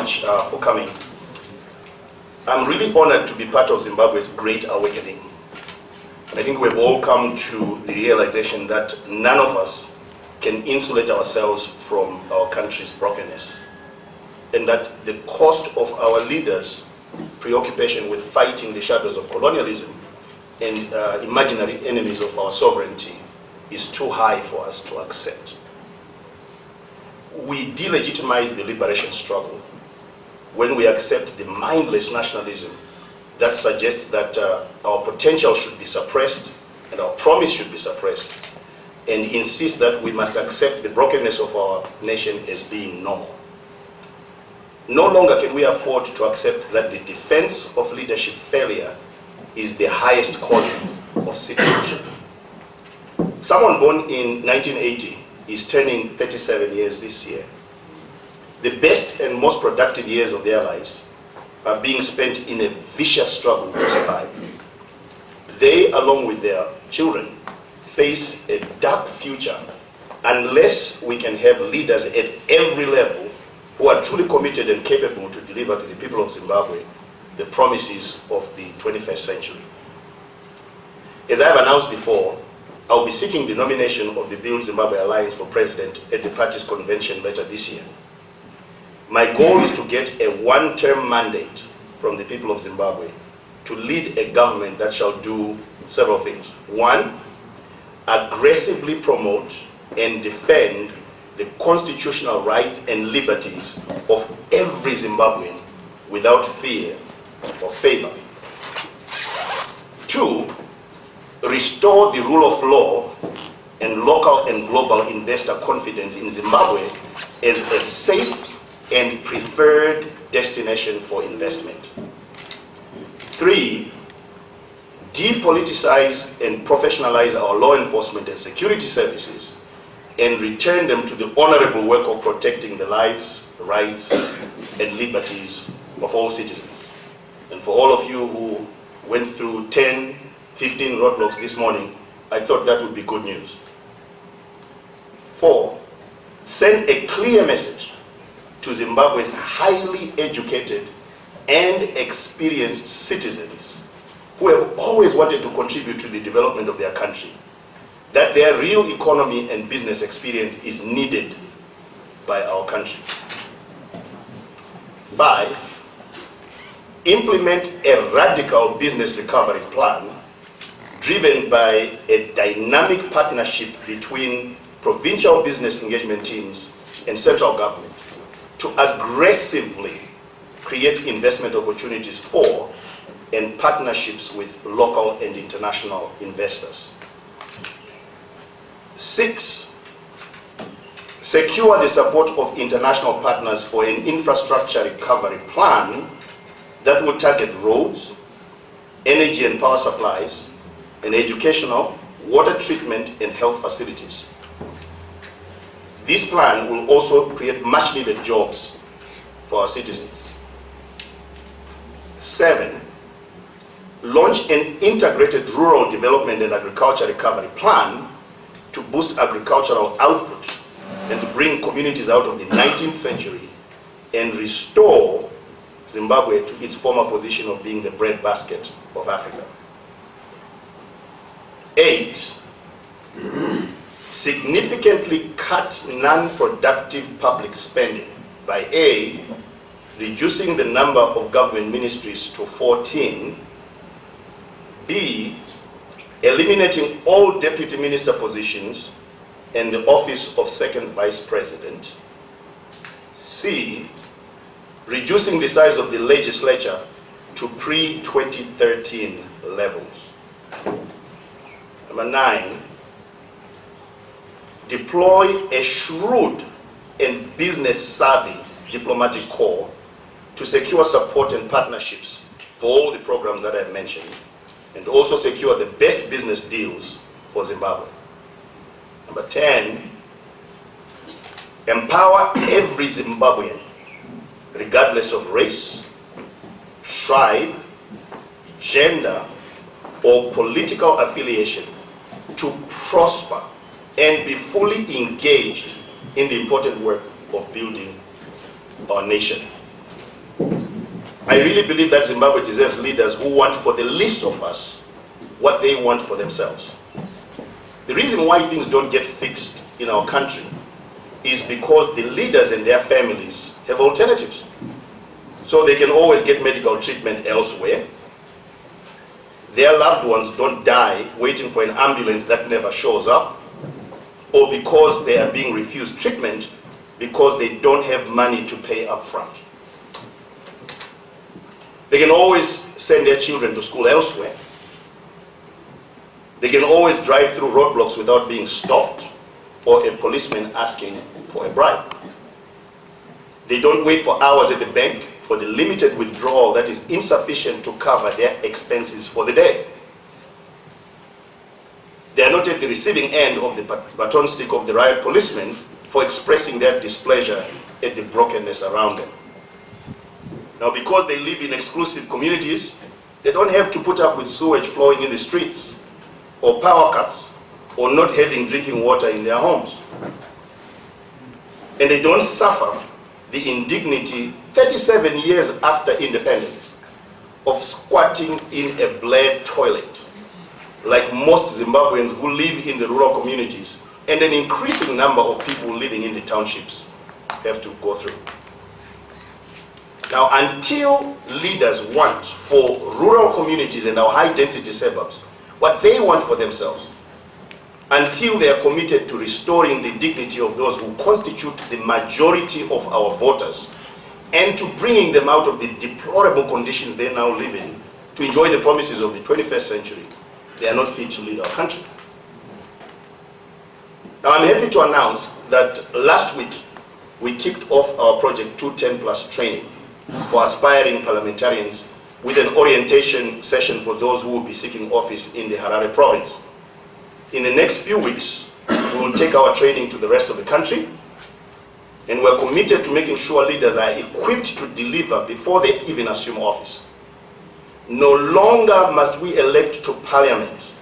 much for coming. I'm really honored to be part of Zimbabwe's great awakening. I think we've all come to the realization that none of us can insulate ourselves from our country's brokenness, and that the cost of our leaders' preoccupation with fighting the shadows of colonialism and imaginary enemies of our sovereignty is too high for us to accept. We delegitimize the liberation struggle when we accept the mindless nationalism that suggests that our potential should be suppressed and our promise should be suppressed, and insist that we must accept the brokenness of our nation as being normal. No longer can we afford to accept that the defense of leadership failure is the highest calling of citizenship. Someone born in 1980 is turning 37 years this year. The best and most productive years of their lives are being spent in a vicious struggle to survive. They, along with their children, face a dark future unless we can have leaders at every level who are truly committed and capable to deliver to the people of Zimbabwe the promises of the 21st century. As I have announced before, I will be seeking the nomination of the Build Zimbabwe Alliance for president at the party's convention later this year. My goal is to get a one-term mandate from the people of Zimbabwe to lead a government that shall do several things. One, aggressively promote and defend the constitutional rights and liberties of every Zimbabwean without fear or favor. Two, restore the rule of law and local and global investor confidence in Zimbabwe as a safe and preferred destination for investment. Three, depoliticize and professionalize our law enforcement and security services and return them to the honorable work of protecting the lives, rights, and liberties of all citizens. And for all of you who went through 10, 15 roadblocks this morning, I thought that would be good news. Four, send a clear message to Zimbabwe's highly educated and experienced citizens who have always wanted to contribute to the development of their country, that their real economy and business experience is needed by our country. Five, implement a radical business recovery plan driven by a dynamic partnership between provincial business engagement teams and central government to aggressively create investment opportunities for and partnerships with local and international investors. Six, secure the support of international partners for an infrastructure recovery plan that will target roads, energy and power supplies, and educational, water treatment, and health facilities. This plan will also create much needed jobs for our citizens. Seven, launch an integrated rural development and agriculture recovery plan to boost agricultural output and to bring communities out of the 19th century and restore Zimbabwe to its former position of being the breadbasket of Africa. Eight, significantly cut non-productive public spending by A, reducing the number of government ministries to 14, B, eliminating all deputy minister positions and the office of second vice president, C, reducing the size of the legislature to pre-2013 levels. Number 9, deploy a shrewd and business-savvy diplomatic corps to secure support and partnerships for all the programs that I've mentioned, and also secure the best business deals for Zimbabwe. Number 10, empower every Zimbabwean, regardless of race, tribe, gender, or political affiliation, to prosper and be fully engaged in the important work of building our nation. I really believe that Zimbabwe deserves leaders who want for the least of us what they want for themselves. The reason why things don't get fixed in our country is because the leaders and their families have alternatives. So they can always get medical treatment elsewhere. Their loved ones don't die waiting for an ambulance that never shows up, or because they are being refused treatment because they don't have money to pay up front. They can always send their children to school elsewhere. They can always drive through roadblocks without being stopped or a policeman asking for a bribe. They don't wait for hours at the bank for the limited withdrawal that is insufficient to cover their expenses for the day. They are not at the receiving end of the baton stick of the riot policemen for expressing their displeasure at the brokenness around them. Now, because they live in exclusive communities, they don't have to put up with sewage flowing in the streets, or power cuts, or not having drinking water in their homes. And they don't suffer the indignity 37 years after independence of squatting in a black toilet, like most Zimbabweans who live in the rural communities, and an increasing number of people living in the townships have to go through. Now, until leaders want for rural communities and our high-density suburbs what they want for themselves, until they are committed to restoring the dignity of those who constitute the majority of our voters, and to bringing them out of the deplorable conditions they now live in to enjoy the promises of the 21st century, they are not fit to lead our country. Now, I'm happy to announce that last week we kicked off our Project 210+ training for aspiring parliamentarians with an orientation session for those who will be seeking office in the Harare province. In the next few weeks, we will take our training to the rest of the country, and we're committed to making sure leaders are equipped to deliver before they even assume office. No longer must we elect to parliament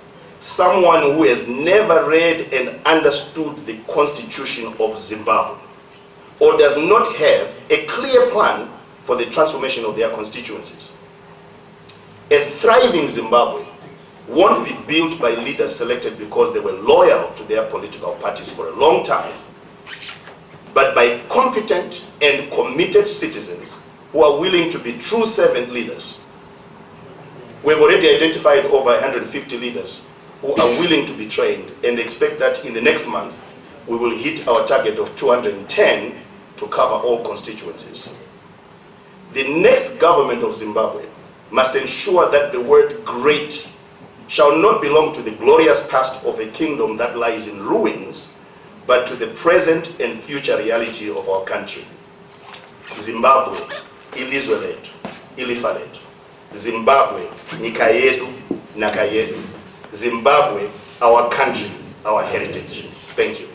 someone who has never read and understood the Constitution of Zimbabwe, or does not have a clear plan for the transformation of their constituencies. A thriving Zimbabwe won't be built by leaders selected because they were loyal to their political parties for a long time, but by competent and committed citizens who are willing to be true servant leaders. We've already identified over 150 leaders who are willing to be trained, and expect that in the next month we will hit our target of 210 to cover all constituencies. The next government of Zimbabwe must ensure that the word great shall not belong to the glorious past of a kingdom that lies in ruins, but to the present and future reality of our country. Zimbabwe, ilizwe letu, ilifa letu. Zimbabwe, nyika yetu, naka yetu. Zimbabwe, our country, our heritage. Thank you.